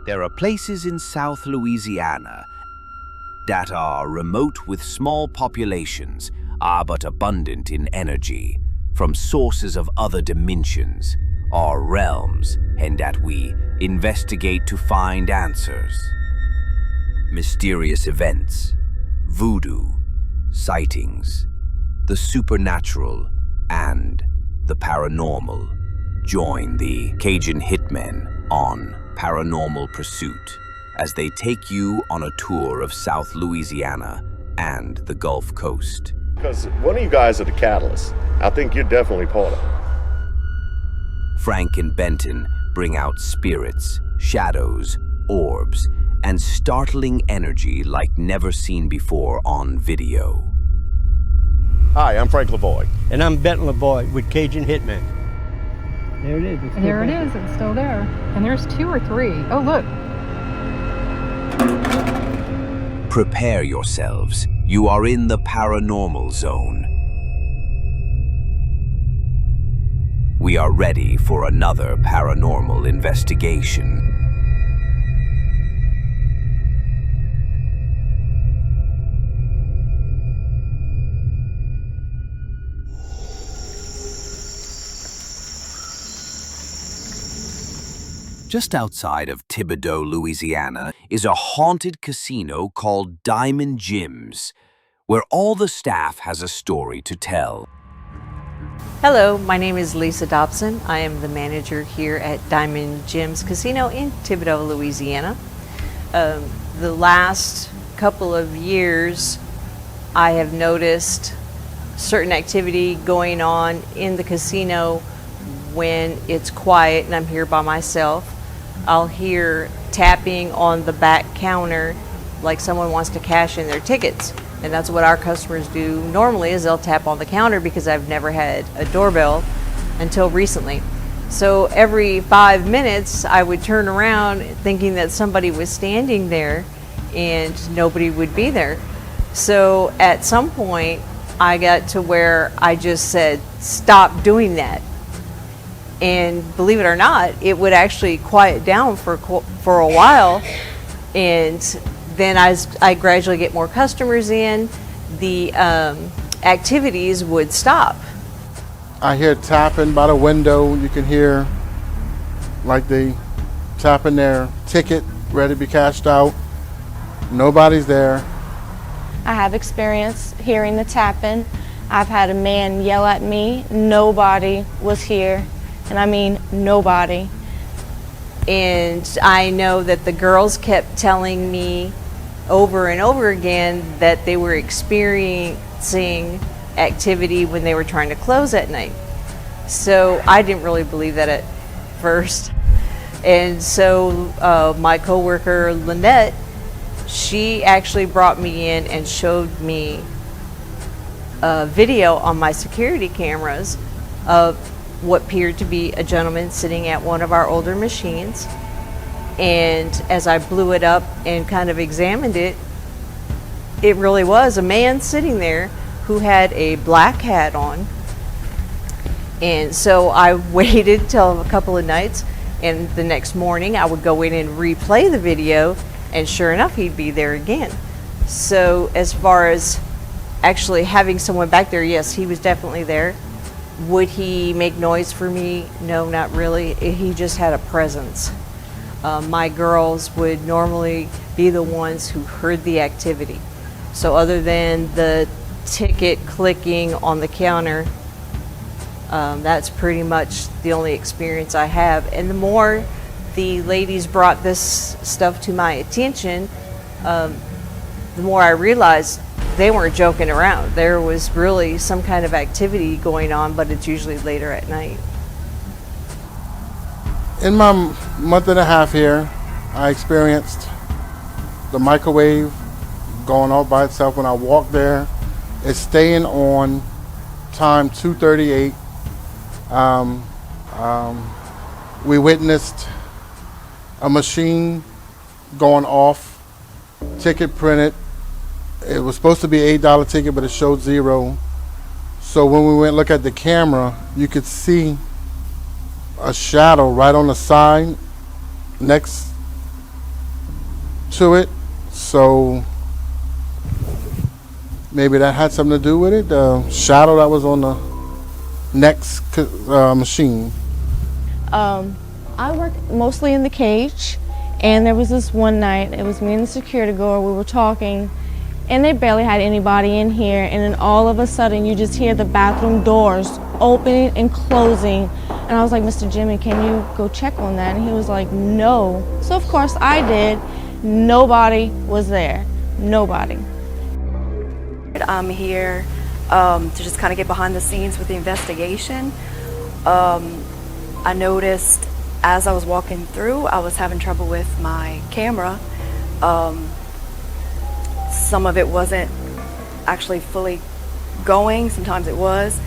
There are places in South Louisiana that are remote with small populations, are but abundant in energy, from sources of other dimensions or realms, and that we investigate to find answers. Mysterious events, voodoo, sightings, the supernatural, and the paranormal. Join the Cajun Hitmen on Paranormal Pursuit as they take you on a tour of South Louisiana and the Gulf Coast. Because one of you guys are the catalyst. I think you're definitely part of it. Frank and Benton bring out spirits, shadows, orbs, and startling energy like never seen before on video. Hi, I'm Frank Lavoie. And I'm Benton Lavoie with Cajun Hitmen. There it is. There it is. It's still there. And there's 2 or 3. Oh, look. Prepare yourselves. You are in the paranormal zone. We are ready for another paranormal investigation. Just outside of Thibodaux, Louisiana, is a haunted casino called Diamond Jim's, where all the staff has a story to tell. Hello, my name is Lisa Dobson. I am the manager here at Diamond Jim's Casino in Thibodaux, Louisiana. The last couple of years, I have noticed certain activity going on in the casino when it's quiet and I'm here by myself. I'll hear tapping on the back counter like someone wants to cash in their tickets. And that's what our customers do normally, is they'll tap on the counter, because I've never had a doorbell until recently. So every 5 minutes I would turn around thinking that somebody was standing there and nobody would be there. So at some point I got to where I just said, stop doing that. And believe it or not, it would actually quiet down for a while, and then as I gradually get more customers in, the activities would stop. I hear tapping by the window. You can hear like they tapping their ticket, ready to be cashed out. Nobody's there. I have experience hearing the tapping. I've had a man yell at me. Nobody was here. And I mean nobody. And I know that the girls kept telling me over and over again that they were experiencing activity when they were trying to close at night. So I didn't really believe that at first. And so my coworker Lynette, she actually brought me in and showed me a video on my security cameras of what appeared to be a gentleman sitting at one of our older machines. And as I blew it up and kind of examined it, it really was a man sitting there who had a black hat on. And so I waited till a couple of nights, and the next morning I would go in and replay the video, and sure enough, he'd be there again. So as far as actually having someone back there, yes, he was definitely there. Would he make noise for me? No, not really. He just had a presence. My girls would normally be the ones who heard the activity. So other than the ticket clicking on the counter, that's pretty much the only experience I have. And the more the ladies brought this stuff to my attention, the more I realized they weren't joking around. There was really some kind of activity going on, but it's usually later at night. In my month and a half here, I experienced the microwave going off by itself when I walked there. It's staying on time 2:38. We witnessed a machine going off, ticket printed. It was supposed to be $8 ticket, but it showed 0. So when we went look at the camera, you could see a shadow right on the side next to it. So maybe that had something to do with it. The shadow that was on the next machine. I work mostly in the cage, and there was this one night, it was me and the security guard, we were talking, and they barely had anybody in here, and then all of a sudden you just hear the bathroom doors opening and closing, and I was like, Mr. Jimmy, can you go check on that? And he was like, no. So of course I did. Nobody was there. Nobody. I'm here to just kind of get behind the scenes with the investigation. I noticed as I was walking through, I was having trouble with my camera. Some of it wasn't actually fully going, sometimes it was.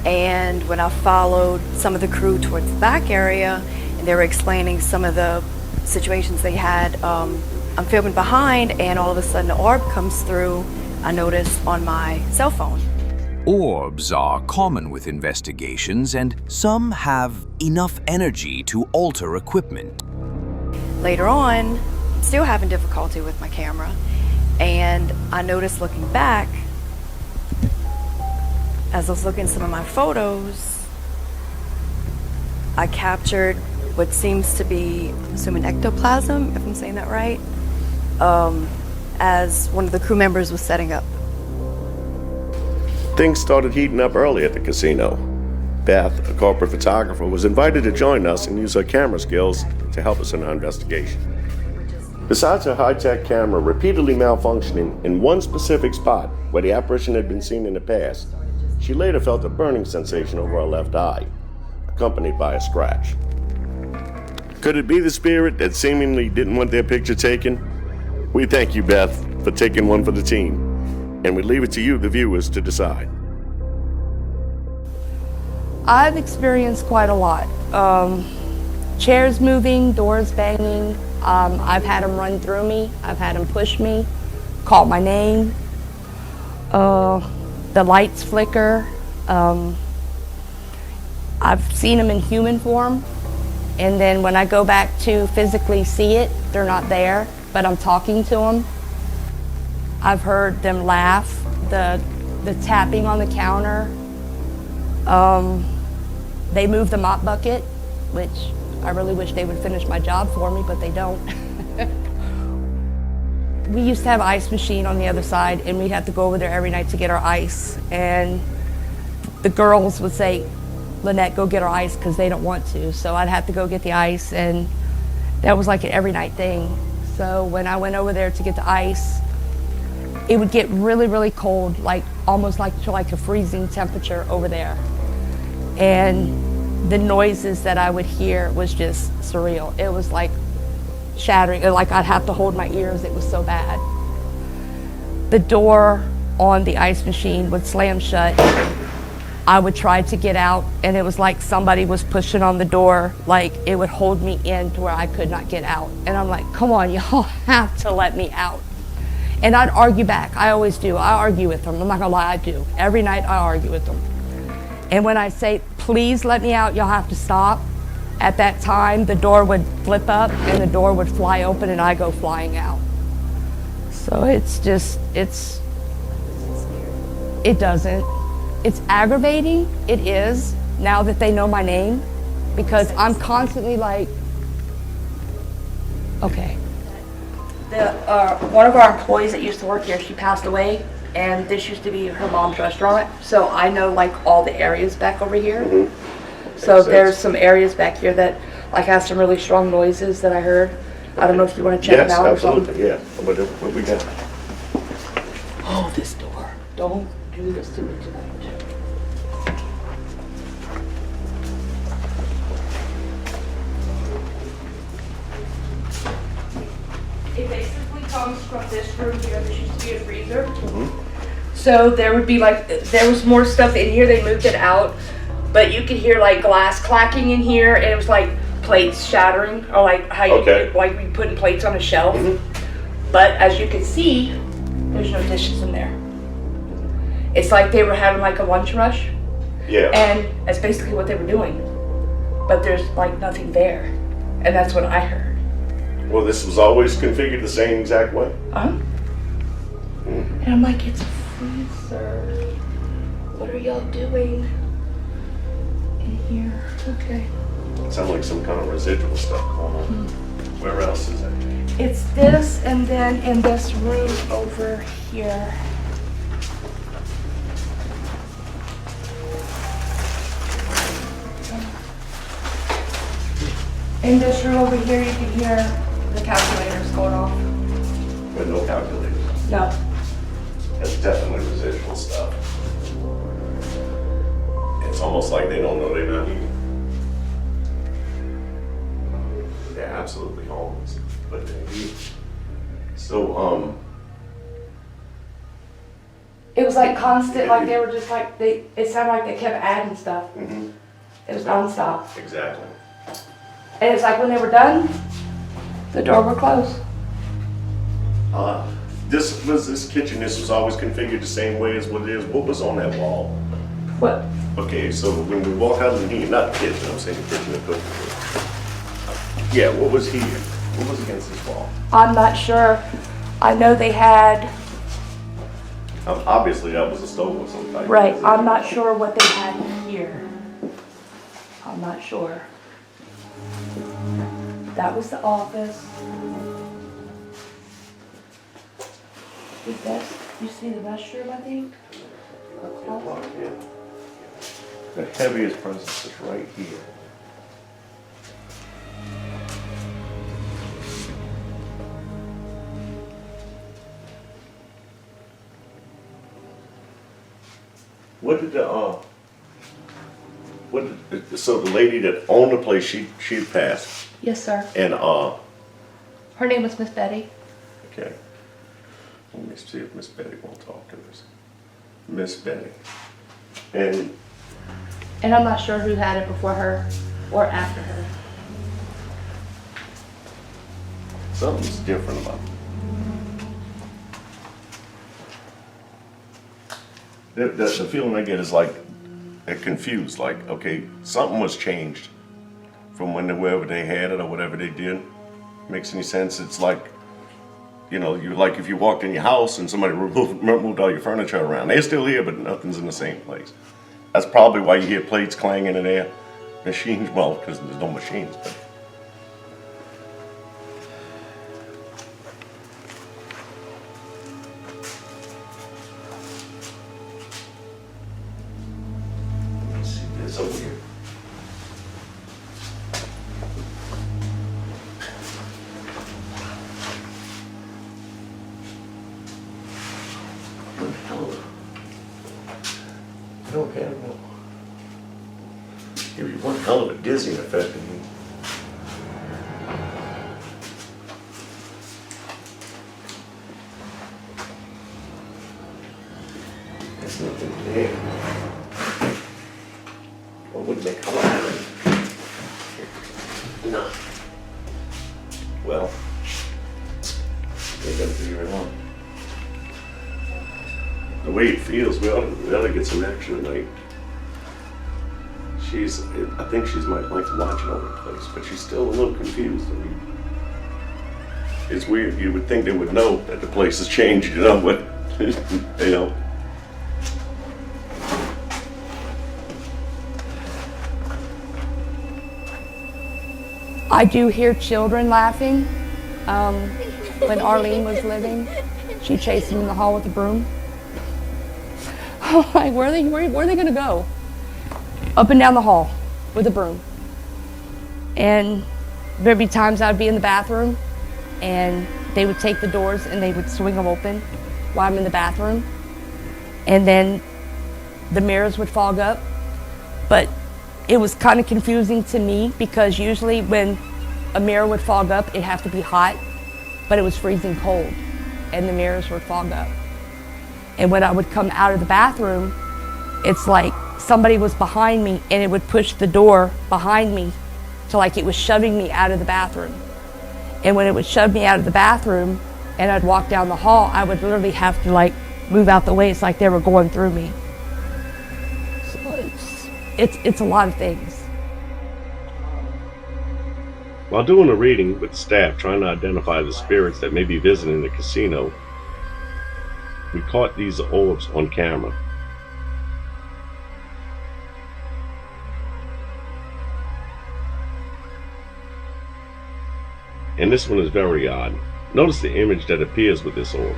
And when I followed some of the crew towards the back area, and they were explaining some of the situations they had, I'm filming behind, and all of a sudden an orb comes through, I noticed on my cell phone. Orbs are common with investigations, and some have enough energy to alter equipment. Later on, I'm still having difficulty with my camera, and I noticed looking back, as I was looking at some of my photos, I captured what seems to be, I'm assuming ectoplasm, if I'm saying that right, as one of the crew members was setting up. Things started heating up early at the casino. Beth, a corporate photographer, was invited to join us and use her camera skills to help us in our investigation. Besides her high-tech camera repeatedly malfunctioning in one specific spot where the apparition had been seen in the past, she later felt a burning sensation over her left eye, accompanied by a scratch. Could it be the spirit that seemingly didn't want their picture taken? We thank you, Beth, for taking one for the team, and we leave it to you, the viewers, to decide. I've experienced quite a lot. Chairs moving, doors banging. I've had them run through me. I've had them push me, call my name. The lights flicker. I've seen them in human form. And then when I go back to physically see it, they're not there, but I'm talking to them. I've heard them laugh, the tapping on the counter. They move the mop bucket, which I really wish they would finish my job for me, but they don't. We used to have an ice machine on the other side, and we'd have to go over there every night to get our ice. And the girls would say, Lynette, go get our ice, because they don't want to. So I'd have to go get the ice, and that was like an every night thing. So when I went over there to get the ice, it would get really, really cold, like almost like to like a freezing temperature over there. And the noises that I would hear was just surreal. It was like shattering, like I'd have to hold my ears, it was so bad. The door on the ice machine would slam shut. I would try to get out, and it was like somebody was pushing on the door, like it would hold me in to where I could not get out. And I'm like, come on, y'all have to let me out. And I'd argue back, I always do. I argue with them, I'm not gonna lie, I do. Every night I argue with them. And when I say, please let me out, y'all have to stop, at that time the door would flip up and the door would fly open and I go flying out. So it's just, it doesn't. It's aggravating, it is, now that they know my name, because I'm constantly like, okay. One of our employees that used to work here, she passed away, and this used to be her mom's restaurant, so I know like all the areas back over here. Mm-hmm. So there's some areas back here that like have some really strong noises that I heard. I don't know if you want to check them out or something. Yes, absolutely, yeah. What we got? Oh, this door. Don't do this to me tonight. It basically comes from this room here. This used to be a freezer. Mm-hmm. So there would be like, there was more stuff in here. They moved it out, but you could hear like glass clacking in here, and it was like plates shattering, or like how you like we putting plates on a shelf. Mm-hmm. But as you can see, there's no dishes in there. It's like they were having like a lunch rush. Yeah. And that's basically what they were doing. But there's like nothing there, and that's what I heard. Well, this was always configured the same exact way? And I'm like, it's a freezer. What are y'all doing in here? Okay. Sounds like some kind of residual stuff going on. Where else is it? It's this, and then in this room over here. In this room over here, you can hear the calculators going off. With no calculators. No. That's definitely residual stuff. It's almost like they don't know they're not eating. They're absolutely homeless, but they eat. So, It was like constant, like they were just like, it sounded like they kept adding stuff. It was nonstop. exactly. And it's like when they were done, the door would close. This kitchen, this was always configured the same way as what it is. What was on that wall? What? Okay, so when we walk out of the heat, not the kitchen, I'm saying the kitchen and cooking. Yeah, what was here? What was against this wall? I'm not sure. I know they had, Obviously, that was a stove or some type. right, I'm not sure what they had here. I'm not sure. That was the office. You see the restroom, I think? Yeah. The heaviest presence is right here. What did so the lady that owned the place, she passed, Yes, sir. and Her name was Miss Betty. okay. Let me see if Miss Betty won't talk to us. Miss Betty. And And I'm not sure who had it before her or after her. something's different about it. The feeling I get is like confused, like, okay, something was changed from wherever they had it or whatever they did. Makes any sense? It's like, you know, you like if you walked in your house and somebody moved all your furniture around. They're still here, but nothing's in the same place. That's probably why you hear plates clanging in there. Machines, well, because there's no machines, but. Let's see this over here. Don't have no. Give you one hell of a dizzying effect. There's nothing there. What would make a lot of it? No. Well, they gotta figure it out. The way it feels, we ought to get some action tonight. I think she's like watching over the place, but she's still a little confused. I mean, it's weird. You would think they would know that the place has changed, you know, but, you know. I do hear children laughing. When Arlene was living, she chased them in the hall with a broom. Like, where are they gonna go? Up and down the hall with a broom. And there'd be times I'd be in the bathroom and they would take the doors and they would swing them open while I'm in the bathroom. And then the mirrors would fog up. But it was kind of confusing to me because usually when a mirror would fog up, it'd have to be hot, but it was freezing cold and the mirrors would fog up. And when I would come out of the bathroom, it's like somebody was behind me and it would push the door behind me to like it was shoving me out of the bathroom. And when it would shove me out of the bathroom and I'd walk down the hall, I would literally have to like move out the way. It's like they were going through me. So it's a lot of things. While doing a reading with staff trying to identify the spirits that may be visiting the casino, we caught these orbs on camera. And this one is very odd. Notice the image that appears with this orb.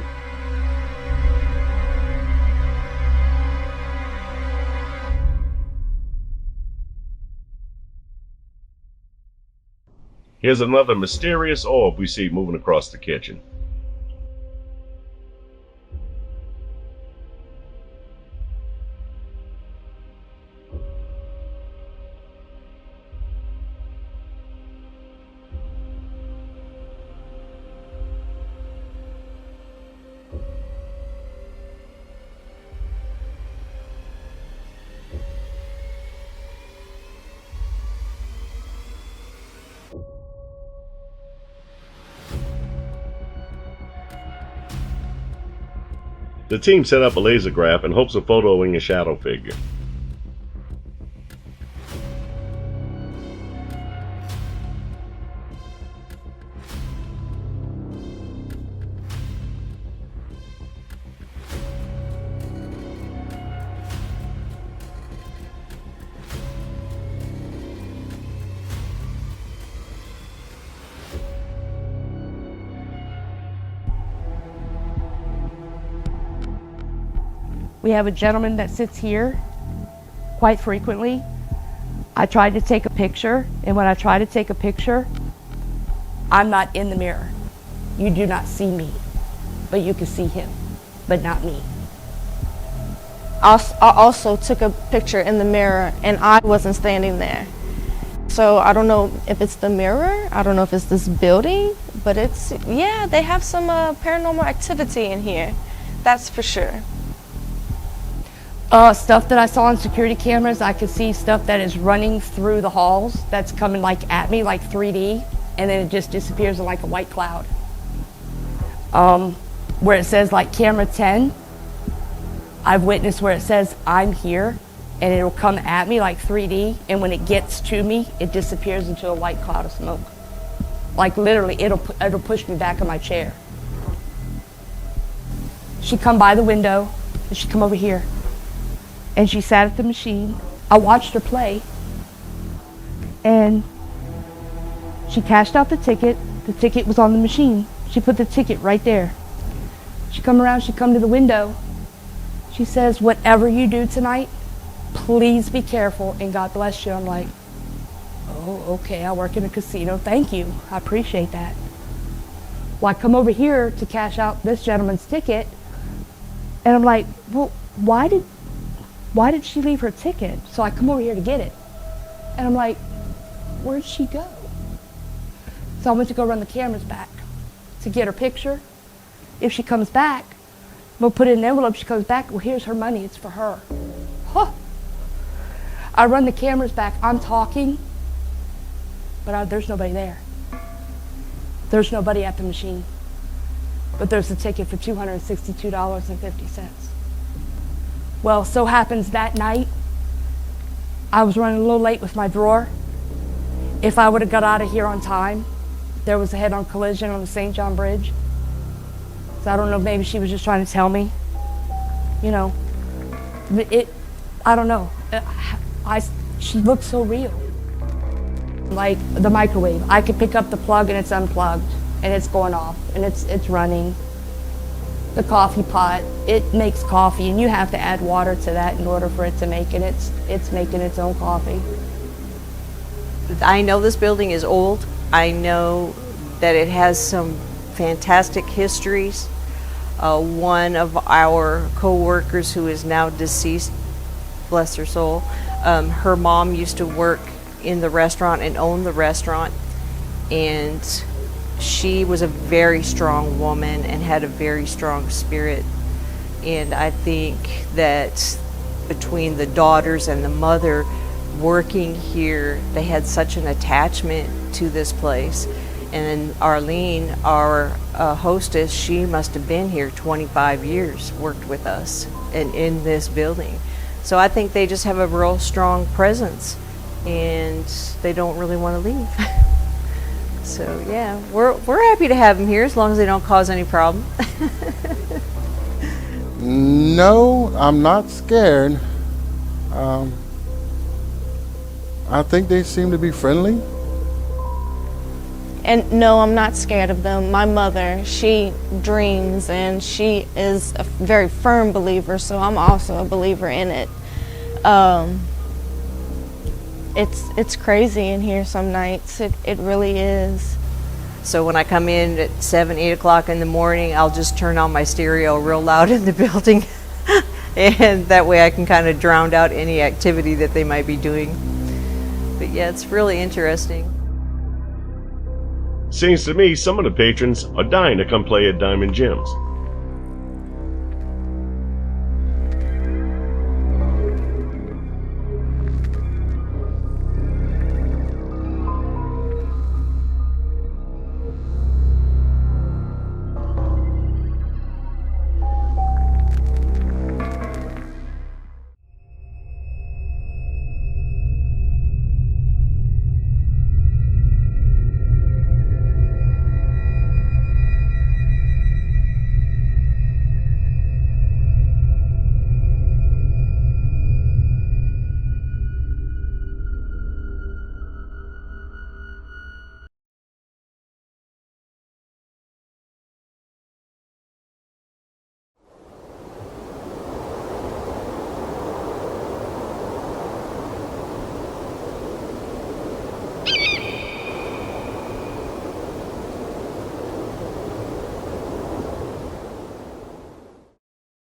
Here's another mysterious orb we see moving across the kitchen. The team set up a laser graph in hopes of photoing a shadow figure. We have a gentleman that sits here quite frequently. I tried to take a picture, and when I try to take a picture, I'm not in the mirror. You do not see me, but you can see him, but not me. I also took a picture in the mirror, and I wasn't standing there. So I don't know if it's the mirror, I don't know if it's this building, but it's, yeah, they have some paranormal activity in here. That's for sure. Stuff that I saw on security cameras, I could see stuff that is running through the halls that's coming like at me, like 3D, and then it just disappears in like a white cloud. Where it says like camera 10, I've witnessed where it says I'm here, and it'll come at me like 3D, and when it gets to me, it disappears into a white cloud of smoke. Like literally, it'll push me back in my chair. She come by the window, and she come over here. And she sat at the machine. I watched her play, and she cashed out the ticket. The ticket was on the machine. She put the ticket right there. She come around, she come to the window. She says, whatever you do tonight, please be careful and God bless you. I'm like, oh, okay, I work in a casino. Thank you, I appreciate that. Well, I come over here to cash out this gentleman's ticket, and I'm like, well, why did she leave her ticket? So I come over here to get it. And I'm like, where'd she go? So I went to go run the cameras back to get her picture. If she comes back, we'll put it in an envelope. She comes back, well, here's her money, it's for her. Huh. I run the cameras back, I'm talking, but there's nobody there. There's nobody at the machine. But there's a ticket for $262.50. Well, so happens that night, I was running a little late with my drawer. If I would have got out of here on time, there was a head-on collision on the St. John Bridge. So I don't know, maybe she was just trying to tell me, you know. I don't know. She looked so real. Like the microwave, I could pick up the plug and it's unplugged and it's going off and it's running. The coffee pot, it makes coffee and you have to add water to that in order for it to make it. It's making its own coffee. I know this building is old. I know that it has some fantastic histories. One of our co-workers who is now deceased, bless her soul, her mom used to work in the restaurant and own the restaurant, and she was a very strong woman and had a very strong spirit. And I think that between the daughters and the mother working here, they had such an attachment to this place. And then Arlene, our hostess, she must have been here 25 years, worked with us and in this building. So I think they just have a real strong presence and they don't really want to leave. So yeah, we're happy to have them here as long as they don't cause any problem. No, I'm not scared. I think they seem to be friendly. And no, I'm not scared of them. My mother, she dreams, and she is a very firm believer, so I'm also a believer in it. It's crazy in here some nights. It really is. So when I come in at 7, 8 o'clock in the morning, I'll just turn on my stereo real loud in the building. And that way I can kind of drown out any activity that they might be doing. But yeah, it's really interesting. Seems to me some of the patrons are dying to come play at Diamond Gyms.